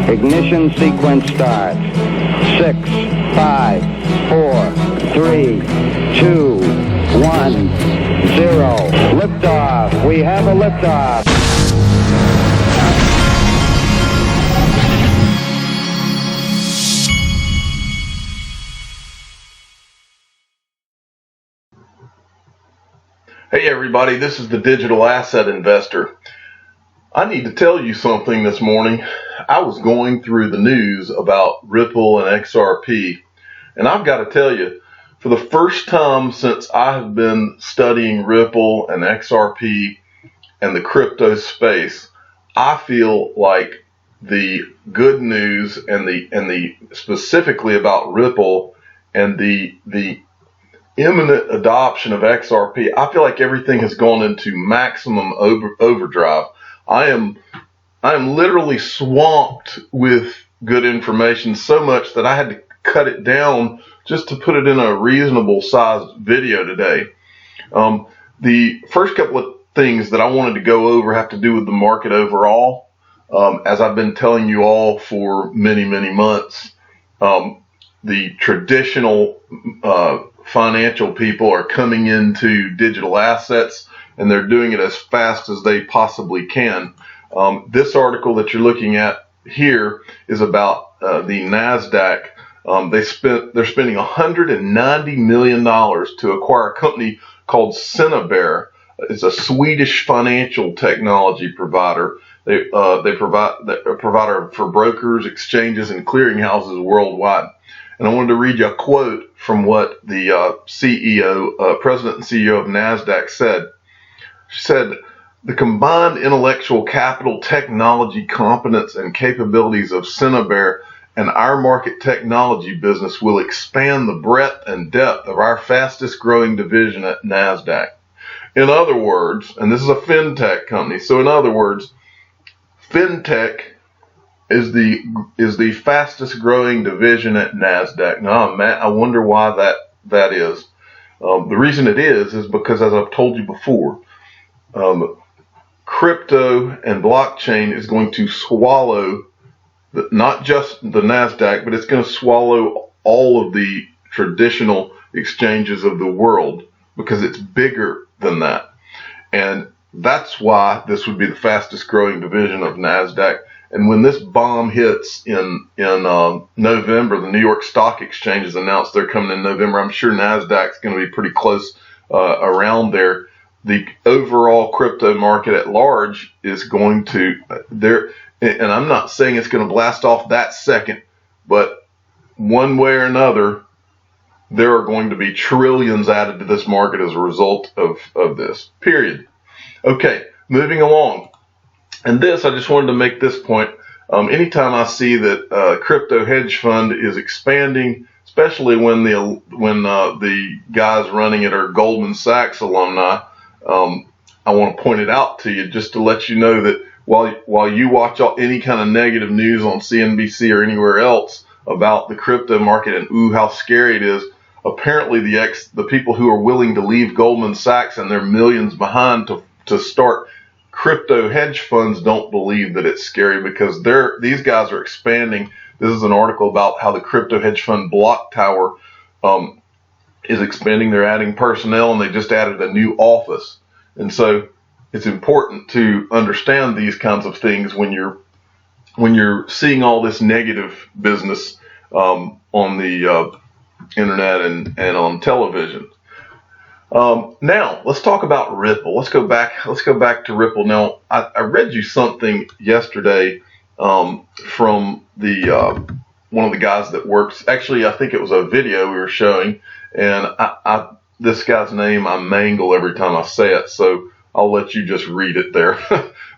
Ignition sequence starts. 6, 5, 4, 3, 2, 1, 0. Liftoff. We have a liftoff. Hey everybody, this is the Digital Asset Investor. I need to tell you something this morning. I was going through the news about Ripple and XRP, and I've got to tell you, for the first time since I have been studying Ripple and XRP and the crypto space, I feel like the good news and the specifically about Ripple and the imminent adoption of XRP, I feel like everything has gone into maximum overdrive. I am literally swamped with good information, so much that I had to cut it down just to put it in a reasonable sized video today. The first couple of things that I wanted to go over have to do with the market overall. As I've been telling you all for many months, the traditional financial people are coming into digital assets, and they're doing it as fast as they possibly can. This article that you're looking at here is about the NASDAQ. They're spending $190 million to acquire a company called Cinnabar. It's a Swedish financial technology provider. They provide a provider for brokers, exchanges, and clearinghouses worldwide. And I wanted to read you a quote from what the president and CEO of NASDAQ said. She said, "The combined intellectual capital, technology, competence, and capabilities of Cinnabar and our market technology business will expand the breadth and depth of our fastest growing division at NASDAQ." In other words, and this is a fintech company, so in other words, fintech is the fastest growing division at NASDAQ. Now, Matt, I wonder why that is. The reason it is because, as I've told you before, crypto and blockchain is going to swallow not just the NASDAQ, but it's going to swallow all of the traditional exchanges of the world, because it's bigger than that. And that's why this would be the fastest growing division of NASDAQ. And when this bomb hits in November, the New York Stock Exchange has announced they're coming in November. I'm sure NASDAQ's going to be pretty close around there. The overall crypto market at large is going to and I'm not saying it's going to blast off that second, but one way or another, there are going to be trillions added to this market as a result of this, period. Okay, moving along. And this, I just wanted to make this point. Anytime I see that crypto hedge fund is expanding, especially when the guys running it are Goldman Sachs alumni, I want to point it out to you just to let you know that while you watch any kind of negative news on CNBC or anywhere else about the crypto market and ooh how scary it is, apparently the people who are willing to leave Goldman Sachs and their millions behind to start crypto hedge funds don't believe that it's scary, because these guys are expanding. This is an article about how the crypto hedge fund Block Tower is expanding. They're adding personnel, and they just added a new office. And so it's important to understand these kinds of things when you're seeing all this negative business on the internet and on television. Now let's talk about Ripple. Let's go back to Ripple. Now, I read you something yesterday from the one of the guys that works. Actually, I think it was a video we were showing, and this guy's name I mangle every time I say it, so I'll let you just read it there.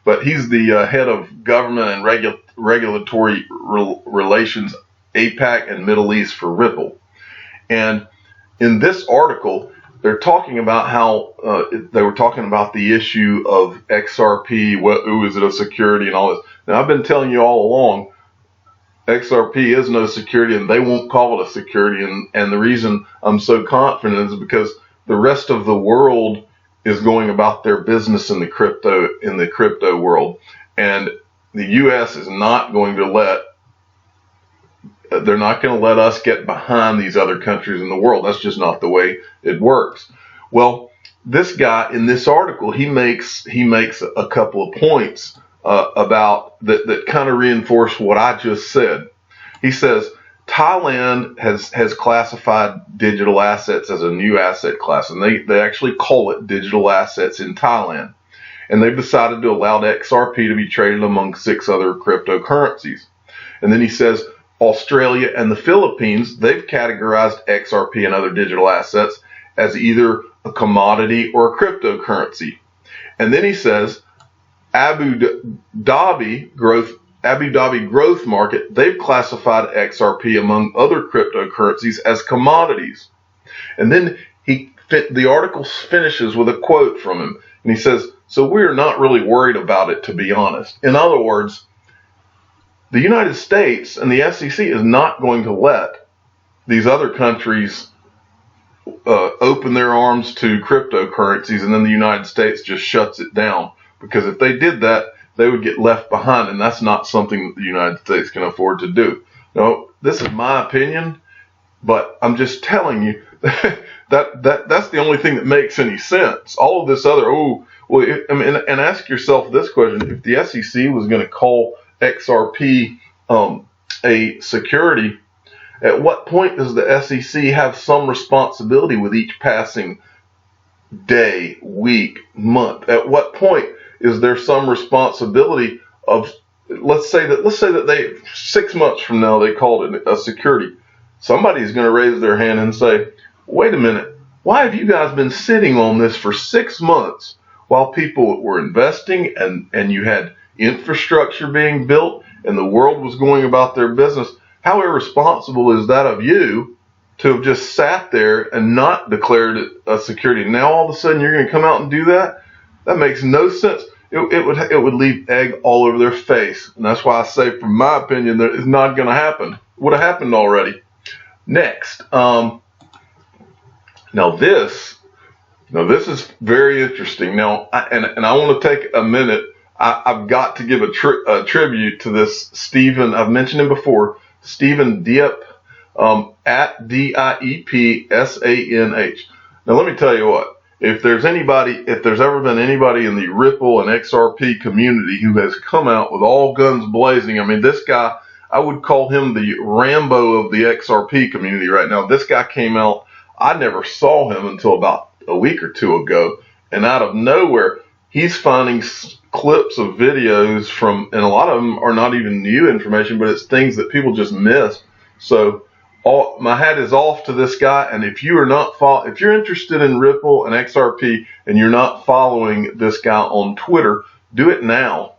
But he's the head of government and regulatory relations, APAC and Middle East for Ripple. And in this article, they're talking about how they were talking about the issue of XRP. Is it a security and all this? Now, I've been telling you all along, XRP is no security, and they won't call it a security. And the reason I'm so confident is because the rest of the world is going about their business in the crypto world. And the U.S. is not going to they're not going to let us get behind these other countries in the world. That's just not the way it works. Well, this guy in this article, he makes a couple of points about that kind of reinforce what I just said. He says Thailand has classified digital assets as a new asset class, and they actually call it digital assets in Thailand. And they've decided to allow XRP to be traded among 6 other cryptocurrencies. And then he says Australia and the Philippines, they've categorized XRP and other digital assets as either a commodity or a cryptocurrency. And then he says Abu Dhabi growth market, they've classified XRP among other cryptocurrencies as commodities. And then the article finishes with a quote from him, and he says, so we're not really worried about it, to be honest. In other words, the United States and the SEC is not going to let these other countries open their arms to cryptocurrencies, and then the United States just shuts it down. Because if they did that, they would get left behind, and that's not something that the United States can afford to do. Now, this is my opinion, but I'm just telling you that's the only thing that makes any sense. All of this other, and ask yourself this question: if the SEC was going to call XRP a security, at what point does the SEC have some responsibility with each passing day, week, month? At what point is there some responsibility of, let's say that they 6 months from now they called it a security? Somebody's going to raise their hand and say, wait a minute, why have you guys been sitting on this for 6 months while people were investing and you had infrastructure being built and the world was going about their business? How irresponsible is that of you to have just sat there and not declared it a security? Now all of a sudden you're going to come out and do that? That makes no sense. It would leave egg all over their face. And that's why I say, from my opinion, that it's not going to happen. It would have happened already. Next. Now this is very interesting. Now, I want to take a minute. I've got to give a tribute to this Stephen. I've mentioned him before. Stephen Diep, at DIEPSANH. Now, let me tell you what. If there's ever been anybody in the Ripple and XRP community who has come out with all guns blazing, I mean, this guy, I would call him the Rambo of the XRP community right now. This guy came out. I never saw him until about a week or two ago, and out of nowhere, he's finding clips of videos from, and a lot of them are not even new information, but it's things that people just miss. So my hat is off to this guy. And if you're interested in Ripple and XRP and you're not following this guy on Twitter, do it now.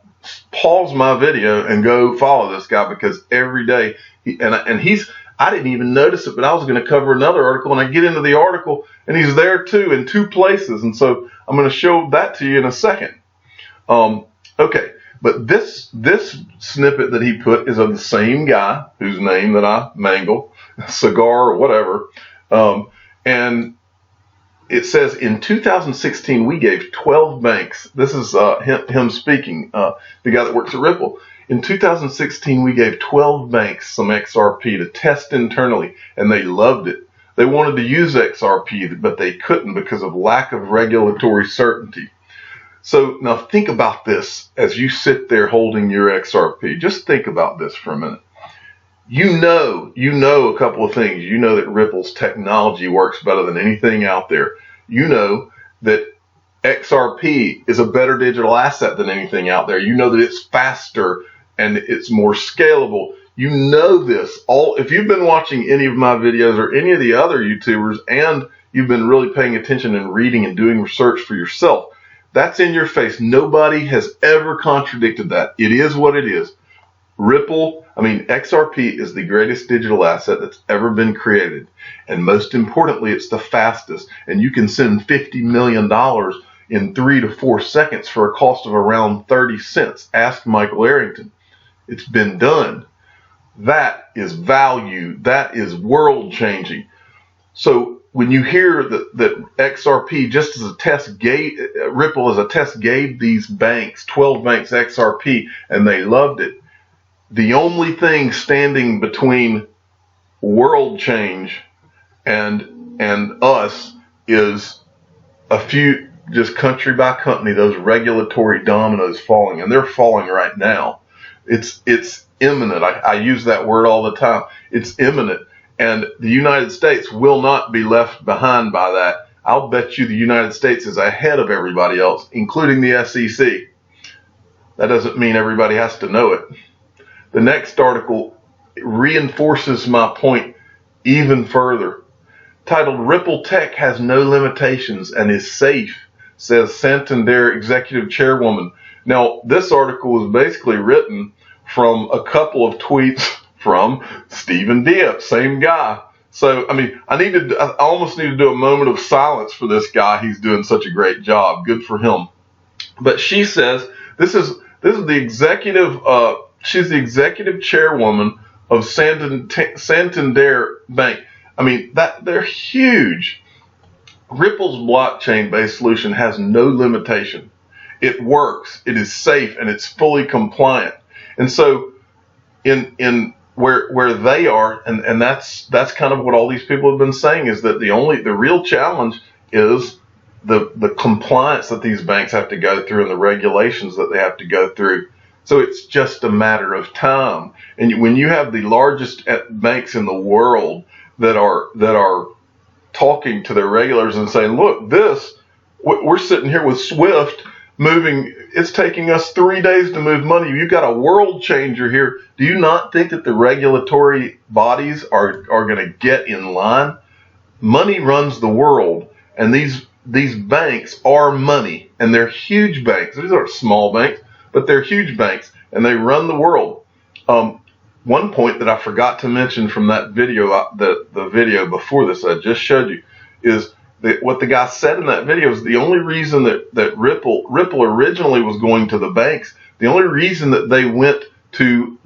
Pause my video and go follow this guy, because every day I didn't even notice it, but I was going to cover another article, and I get into the article and he's there too in 2 places. And so I'm going to show that to you in a second. Okay. But this snippet that he put is of the same guy whose name that I mangle, Cigar or whatever. And it says, in 2016, we gave 12 banks. This is him speaking, the guy that works at Ripple. In 2016, we gave 12 banks some XRP to test internally, and they loved it. They wanted to use XRP, but they couldn't because of lack of regulatory certainty. So now think about this as you sit there holding your XRP. Just think about this for a minute. You know a couple of things. You know that Ripple's technology works better than anything out there. You know that XRP is a better digital asset than anything out there. You know that it's faster and it's more scalable. You know this. If you've been watching any of my videos or any of the other YouTubers, and you've been really paying attention and reading and doing research for yourself, that's in your face. Nobody has ever contradicted that. It is what it is. XRP is the greatest digital asset that's ever been created. And most importantly, it's the fastest. And you can send $50 million in 3 to 4 seconds for a cost of around 30 cents. Ask Michael Arrington. It's been done. That is value. That is world changing. So when you hear that XRP, just as a test, Ripple as a test gave these banks, 12 banks, XRP, and they loved it. The only thing standing between world change and us is a few, just country by country, those regulatory dominoes falling, and they're falling right now. It's imminent. I use that word all the time. It's imminent. And the United States will not be left behind by that. I'll bet you the United States is ahead of everybody else, including the SEC. That doesn't mean everybody has to know it. The next article reinforces my point even further. Titled, Ripple Tech Has No Limitations and is Safe, says Santander Executive Chairwoman. Now, this article was basically written from a couple of tweets from Stephen Diep, same guy. So, I mean, I almost need to do a moment of silence for this guy. He's doing such a great job. Good for him. But she says, this is the executive, she's the executive chairwoman of Santander Bank. I mean, they're huge. Ripple's blockchain-based solution has no limitation. It works, it is safe, and it's fully compliant. And so, in where they are, and that's kind of what all these people have been saying, is that the real challenge is the compliance that these banks have to go through and the regulations that they have to go through. So it's just a matter of time. And when you have the largest banks in the world that are talking to their regulators and saying, look, we're sitting here with SWIFT moving, it's taking us 3 days to move money. You've got a world changer here. Do you not think that the regulatory bodies are going to get in line? Money runs the world, and these banks are money, and they're huge banks. These aren't small banks, but they're huge banks, and they run the world. One point that I forgot to mention from that video, the video before this I just showed you, is that what the guy said in that video is the only reason that Ripple originally was going to the banks, the only reason that they went to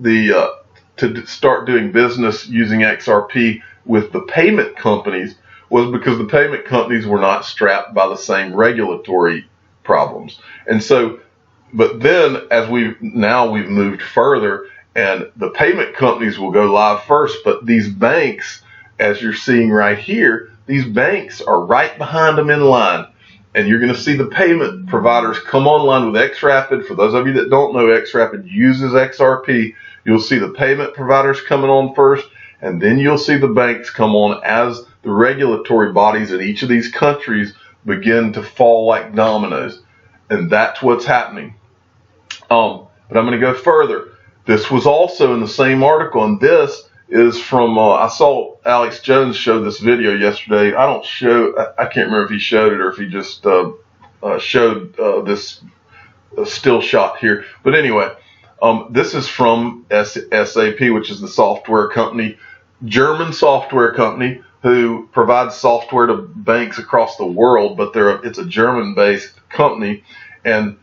to start doing business using XRP with the payment companies was because the payment companies were not strapped by the same regulatory problems. And so, but then as we've moved further, and the payment companies will go live first, but these banks, as you're seeing right here, these banks are right behind them in line. And you're going to see the payment providers come online with XRapid. For those of you that don't know, XRapid uses XRP. You'll see the payment providers coming on first, and then you'll see the banks come on as the regulatory bodies in each of these countries begin to fall like dominoes. And that's what's happening. But I'm going to go further. This was also in the same article, and this is from, I saw Alex Jones show this video yesterday. I can't remember if he showed it or if he just showed this still shot here. But anyway, this is from SAP, which is the software company, German software company, who provides software to banks across the world, but it's a German-based company. And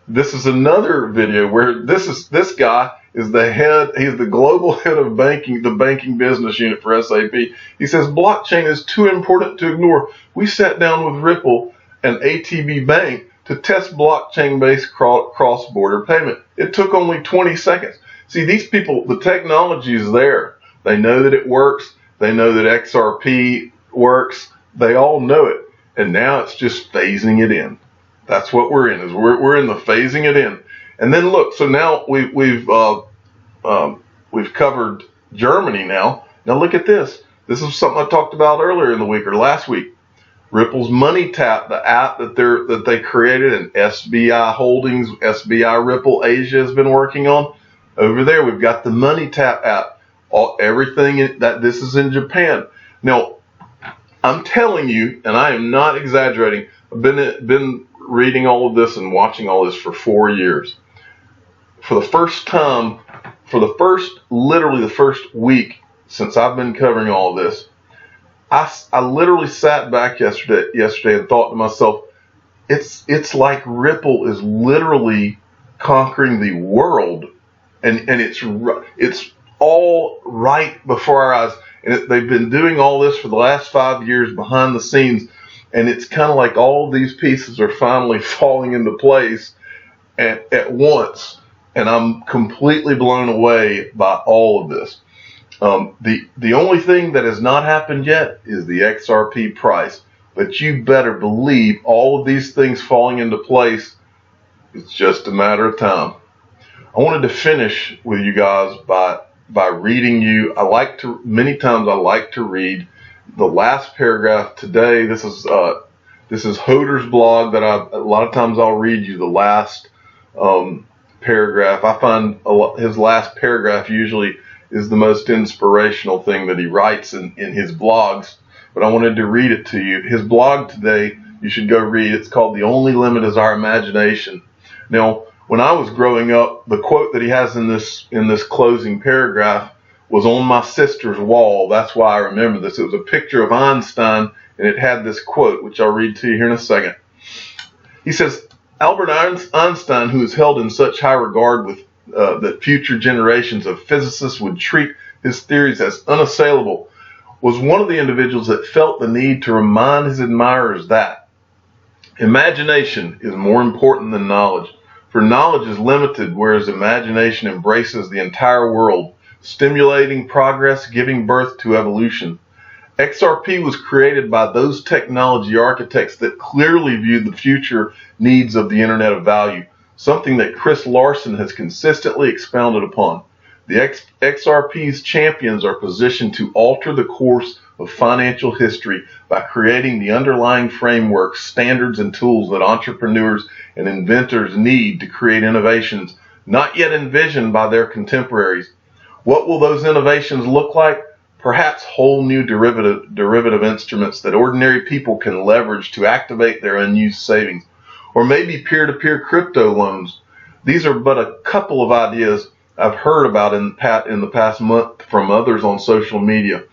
this is another video where this guy is the head, he's the global head of banking, the banking business unit for SAP. He says, blockchain is too important to ignore. We sat down with Ripple and ATB Bank to test blockchain-based cross-border payment. It took only 20 seconds. See, these people, the technology is there. They know that it works. They know that XRP works. They all know it. And now it's just phasing it in. That's what we're in, is we're in the phasing it in. And then look, so now we've covered Germany now. Now look at this. This is something I talked about earlier in the week or last week. Ripple's Money Tap, the app that they created, and SBI Holdings, SBI Ripple Asia has been working on. Over there, we've got the Money Tap app. This is in Japan. Now, I'm telling you, and I am not exaggerating. I've been reading all of this and watching all this for 4 years. For the first time, literally the first week since I've been covering all of this, I literally sat back yesterday and thought to myself, it's like Ripple is literally conquering the world, and it's all right before our eyes. And they've been doing all this for the last 5 years behind the scenes. And it's kind of like all these pieces are finally falling into place at once. And I'm completely blown away by all of this. The only thing that has not happened yet is the XRP price. But you better believe all of these things falling into place, it's just a matter of time. I wanted to finish with you guys by reading you. Many times I like to read the last paragraph today. This is Hoder's blog that a lot of times I'll read you the last paragraph. I find his last paragraph usually is the most inspirational thing that he writes in his blogs, but I wanted to read it to you. His blog today, you should go read. It's called The Only Limit Is Our Imagination. Now, when I was growing up, the quote that he has in this closing paragraph was on my sister's wall. That's why I remember this. It was a picture of Einstein, and it had this quote, which I'll read to you here in a second. He says, Albert Einstein, who is held in such high regard that future generations of physicists would treat his theories as unassailable, was one of the individuals that felt the need to remind his admirers that imagination is more important than knowledge, for knowledge is limited, whereas imagination embraces the entire world, stimulating progress, giving birth to evolution. XRP was created by those technology architects that clearly viewed the future needs of the Internet of Value, something that Chris Larson has consistently expounded upon. The XRP's champions are positioned to alter the course of financial history by creating the underlying frameworks, standards, and tools that entrepreneurs and inventors need to create innovations not yet envisioned by their contemporaries. What will those innovations look like? Perhaps whole new derivative instruments that ordinary people can leverage to activate their unused savings, or maybe peer-to-peer crypto loans. These are but a couple of ideas I've heard about in the past month from others on social media.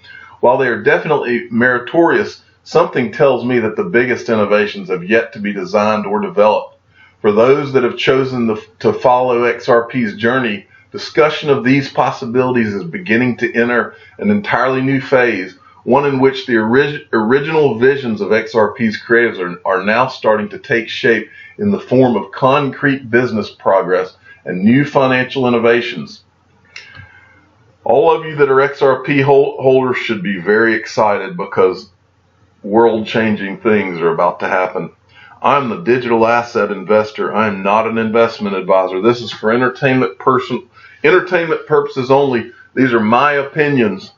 While they are definitely meritorious, something tells me that the biggest innovations have yet to be designed or developed. For those that have chosen to follow XRP's journey, discussion of these possibilities is beginning to enter an entirely new phase, one in which the original visions of XRP's creators are now starting to take shape in the form of concrete business progress and new financial innovations. All of you that are XRP holders should be very excited because world-changing things are about to happen. I'm the digital asset investor. I am not an investment advisor. This is for entertainment purposes only. These are my opinions.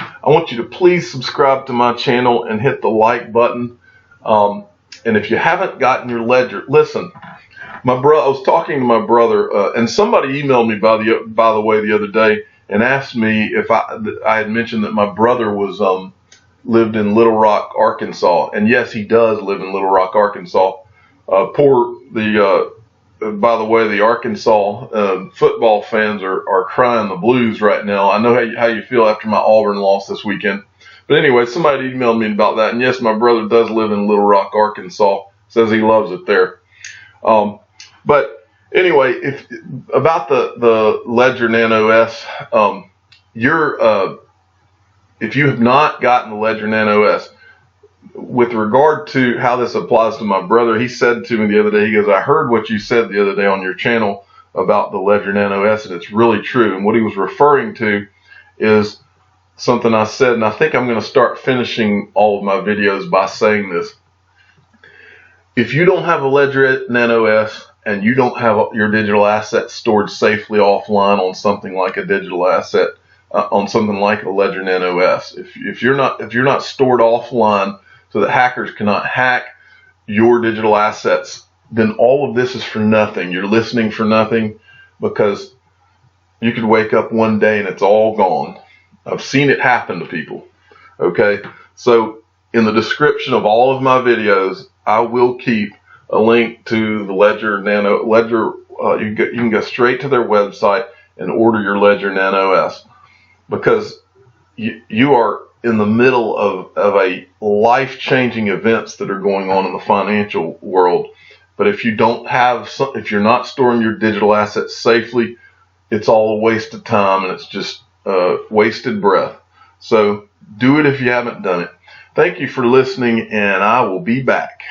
I want you to please subscribe to my channel and hit the like button. And if you haven't gotten your ledger, listen. I was talking to my brother, and somebody emailed me by the way the other day and asked me if I had mentioned that my brother lived in Little Rock, Arkansas, and yes, he does live in Little Rock, Arkansas. By the way, the Arkansas football fans are crying the blues right now. I know how you feel after my Auburn loss this weekend. But anyway, somebody emailed me about that, and yes, my brother does live in Little Rock, Arkansas. Says he loves it there. But anyway, about the Ledger Nano S, if you have not gotten the Ledger Nano S, with regard to how this applies to my brother, he said to me the other day, he goes, I heard what you said the other day on your channel about the Ledger Nano S, and it's really true. And what he was referring to is something I said, and I think I'm going to start finishing all of my videos by saying this. If you don't have a Ledger Nano S and you don't have your digital assets stored safely offline on something like a digital asset, on something like a Ledger Nano S, if you're not stored offline so that hackers cannot hack your digital assets, then all of this is for nothing. You're listening for nothing, because you could wake up one day and it's all gone. I've seen it happen to people. Okay, so in the description of all of my videos, I will keep a link to the Ledger Nano. You can go straight to their website and order your Ledger Nano S, because you are in the middle of a life-changing events that are going on in the financial world. But if you're not storing your digital assets safely, it's all a waste of time, and it's just wasted breath. So do it if you haven't done it. Thank you for listening, and I will be back.